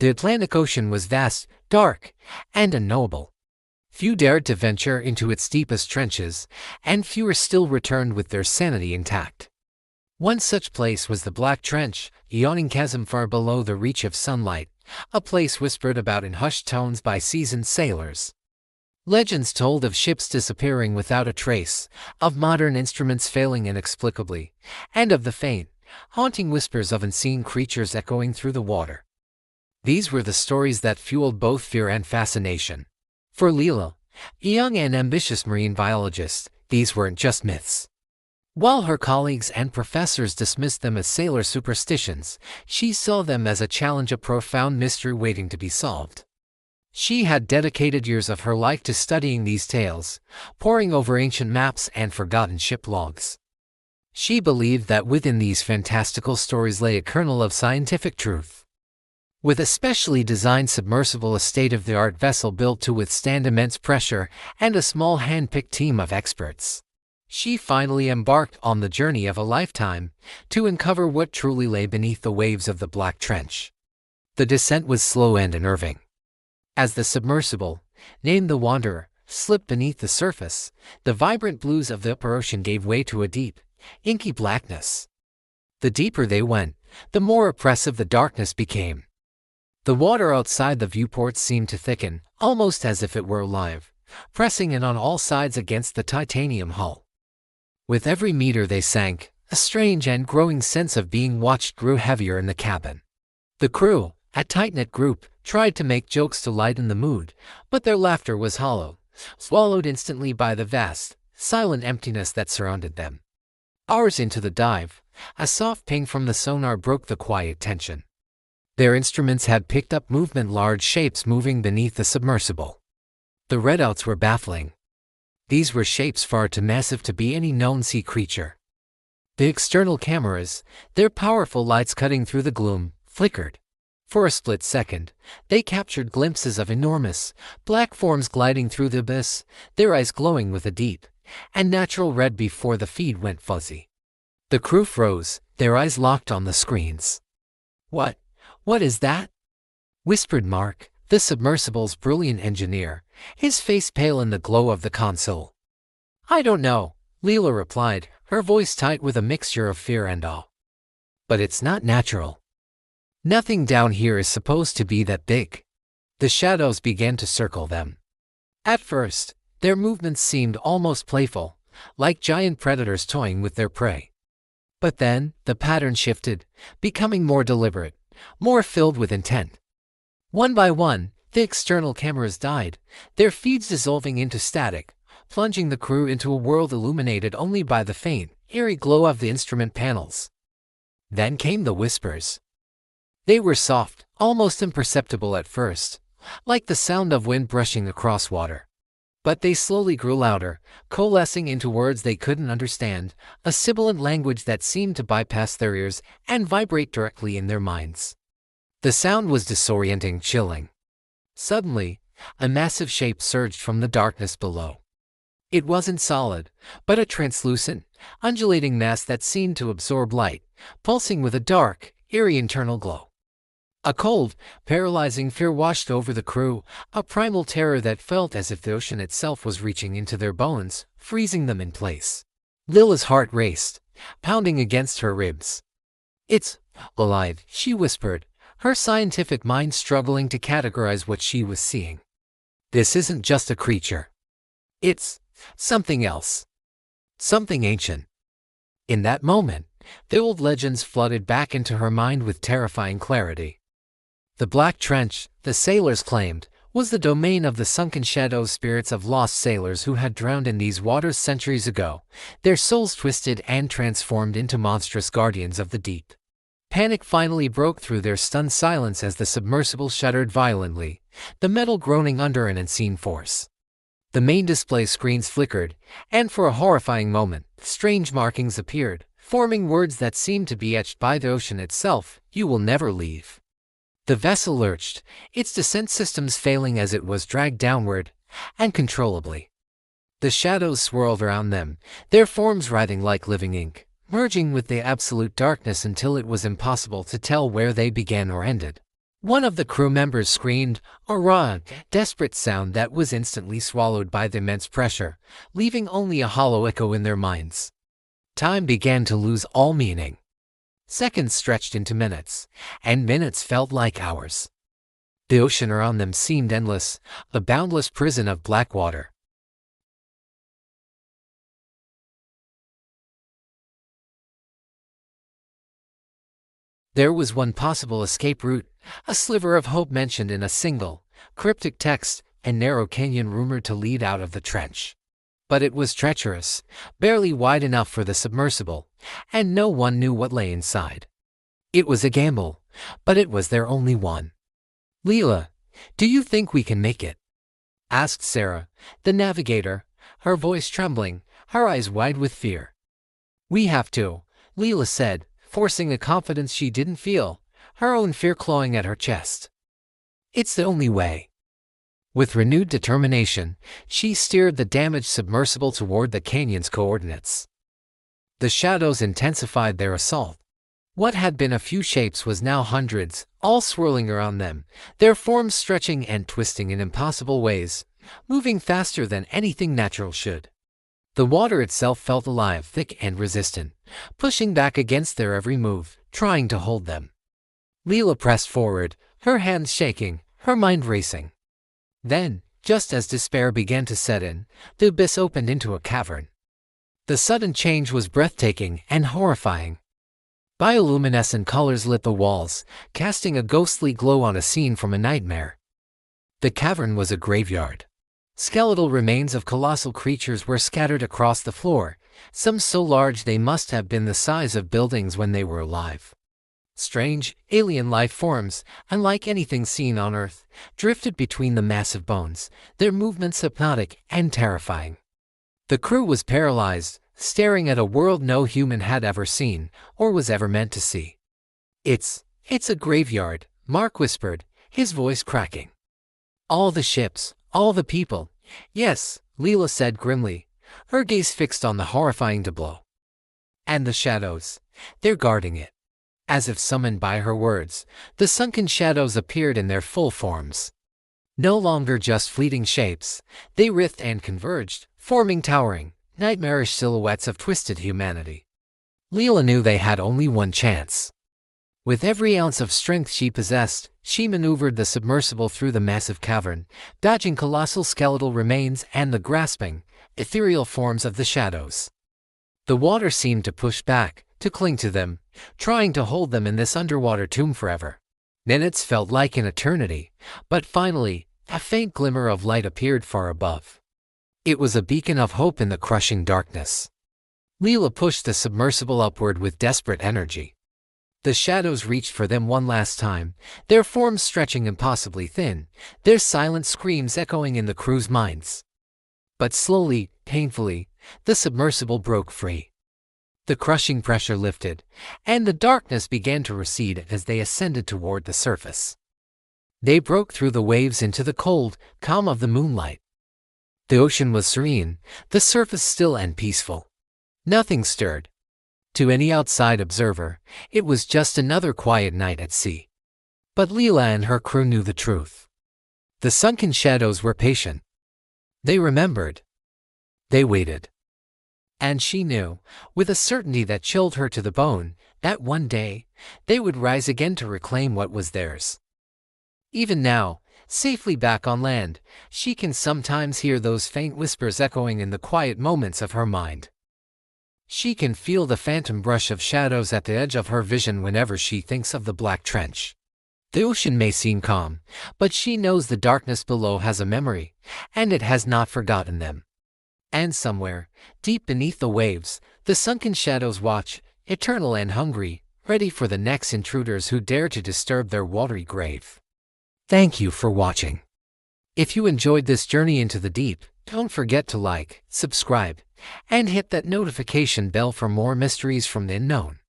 The Atlantic Ocean was vast, dark, and unknowable. Few dared to venture into its deepest trenches, and fewer still returned with their sanity intact. One such place was the Black Trench, a yawning chasm far below the reach of sunlight, a place whispered about in hushed tones by seasoned sailors. Legends told of ships disappearing without a trace, of modern instruments failing inexplicably, and of the faint, haunting whispers of unseen creatures echoing through the water. These were the stories that fueled both fear and fascination. For Leela, a young and ambitious marine biologist, these weren't just myths. While her colleagues and professors dismissed them as sailor superstitions, she saw them as a challenge, a profound mystery waiting to be solved. She had dedicated years of her life to studying these tales, poring over ancient maps and forgotten ship logs. She believed that within these fantastical stories lay a kernel of scientific truth. With a specially designed submersible, a state-of-the-art vessel built to withstand immense pressure, and a small hand-picked team of experts, she finally embarked on the journey of a lifetime to uncover what truly lay beneath the waves of the Black Trench. The descent was slow and unnerving. As the submersible, named the Wanderer, slipped beneath the surface, the vibrant blues of the upper ocean gave way to a deep, inky blackness. The deeper they went, the more oppressive the darkness became. The water outside the viewports seemed to thicken, almost as if it were alive, pressing in on all sides against the titanium hull. With every meter they sank, a strange and growing sense of being watched grew heavier in the cabin. The crew, a tight-knit group, tried to make jokes to lighten the mood, but their laughter was hollow, swallowed instantly by the vast, silent emptiness that surrounded them. Hours into the dive, a soft ping from the sonar broke the quiet tension. Their instruments had picked up movement, large shapes moving beneath the submersible. The readouts were baffling. These were shapes far too massive to be any known sea creature. The external cameras, their powerful lights cutting through the gloom, flickered. For a split second, they captured glimpses of enormous, black forms gliding through the abyss, their eyes glowing with a deep, unnatural red before the feed went fuzzy. The crew froze, their eyes locked on the screens. What is that?" whispered Mark, the submersible's brilliant engineer, his face pale in the glow of the console. "I don't know," Leela replied, her voice tight with a mixture of fear and awe. "But it's not natural. Nothing down here is supposed to be that big." The shadows began to circle them. At first, their movements seemed almost playful, like giant predators toying with their prey. But then, the pattern shifted, becoming more deliberate, more filled with intent. One by one, the external cameras died, their feeds dissolving into static, plunging the crew into a world illuminated only by the faint, eerie glow of the instrument panels. Then came the whispers. They were soft, almost imperceptible at first, like the sound of wind brushing across water. But they slowly grew louder, coalescing into words they couldn't understand, a sibilant language that seemed to bypass their ears and vibrate directly in their minds. The sound was disorienting, chilling. Suddenly, a massive shape surged from the darkness below. It wasn't solid, but a translucent, undulating mass that seemed to absorb light, pulsing with a dark, eerie internal glow. A cold, paralyzing fear washed over the crew, a primal terror that felt as if the ocean itself was reaching into their bones, freezing them in place. Lila's heart raced, pounding against her ribs. "It's alive," she whispered, her scientific mind struggling to categorize what she was seeing. "This isn't just a creature. It's something else. Something ancient." In that moment, the old legends flooded back into her mind with terrifying clarity. The Black Trench, the sailors claimed, was the domain of the Sunken Shadows, spirits of lost sailors who had drowned in these waters centuries ago, their souls twisted and transformed into monstrous guardians of the deep. Panic finally broke through their stunned silence as the submersible shuddered violently, the metal groaning under an unseen force. The main display screens flickered, and for a horrifying moment, strange markings appeared, forming words that seemed to be etched by the ocean itself: "You will never leave." The vessel lurched, its descent systems failing as it was dragged downward, uncontrollably. The shadows swirled around them, their forms writhing like living ink, merging with the absolute darkness until it was impossible to tell where they began or ended. One of the crew members screamed, a raw, desperate sound that was instantly swallowed by the immense pressure, leaving only a hollow echo in their minds. Time began to lose all meaning. Seconds stretched into minutes, and minutes felt like hours. The ocean around them seemed endless, a boundless prison of black water. There was one possible escape route, a sliver of hope mentioned in a single, cryptic text, and narrow canyon rumored to lead out of the trench. But it was treacherous, barely wide enough for the submersible, and no one knew what lay inside. It was a gamble, but it was their only one. "Leela, do you think we can make it?" asked Sarah, the navigator, her voice trembling, her eyes wide with fear. "We have to," Leela said, forcing a confidence she didn't feel, her own fear clawing at her chest. "It's the only way." With renewed determination, she steered the damaged submersible toward the canyon's coordinates. The shadows intensified their assault. What had been a few shapes was now hundreds, all swirling around them, their forms stretching and twisting in impossible ways, moving faster than anything natural should. The water itself felt alive, thick and resistant, pushing back against their every move, trying to hold them. Leela pressed forward, her hands shaking, her mind racing. Then, just as despair began to set in, the abyss opened into a cavern. The sudden change was breathtaking and horrifying. Bioluminescent colors lit the walls, casting a ghostly glow on a scene from a nightmare. The cavern was a graveyard. Skeletal remains of colossal creatures were scattered across the floor, some so large they must have been the size of buildings when they were alive. Strange, alien life forms, unlike anything seen on Earth, drifted between the massive bones, their movements hypnotic and terrifying. The crew was paralyzed, staring at a world no human had ever seen, or was ever meant to see. It's a graveyard," Mark whispered, his voice cracking. "All the ships, all the people." "Yes," Leela said grimly, her gaze fixed on the horrifying tableau. "And the shadows, they're guarding it." As if summoned by her words, the sunken shadows appeared in their full forms. No longer just fleeting shapes, they writhed and converged, forming towering, nightmarish silhouettes of twisted humanity. Leela knew they had only one chance. With every ounce of strength she possessed, she maneuvered the submersible through the massive cavern, dodging colossal skeletal remains and the grasping, ethereal forms of the shadows. The water seemed to push back, to cling to them, trying to hold them in this underwater tomb forever. Minutes felt like an eternity, but finally, a faint glimmer of light appeared far above. It was a beacon of hope in the crushing darkness. Leela pushed the submersible upward with desperate energy. The shadows reached for them one last time, their forms stretching impossibly thin, their silent screams echoing in the crew's minds. But slowly, painfully, the submersible broke free. The crushing pressure lifted, and the darkness began to recede as they ascended toward the surface. They broke through the waves into the cold calm of the moonlight. The ocean was serene, the surface still and peaceful. Nothing stirred. To any outside observer, it was just another quiet night at sea. But Leela and her crew knew the truth. The sunken shadows were patient. They remembered. They waited. And she knew, with a certainty that chilled her to the bone, that one day, they would rise again to reclaim what was theirs. Even now, safely back on land, she can sometimes hear those faint whispers echoing in the quiet moments of her mind. She can feel the phantom brush of shadows at the edge of her vision whenever she thinks of the black trench. The ocean may seem calm, but she knows the darkness below has a memory, and it has not forgotten them. And somewhere, deep beneath the waves, the sunken shadows watch, eternal and hungry, ready for the next intruders who dare to disturb their watery grave. Thank you for watching. If you enjoyed this journey into the deep, don't forget to like, subscribe, and hit that notification bell for more mysteries from the unknown.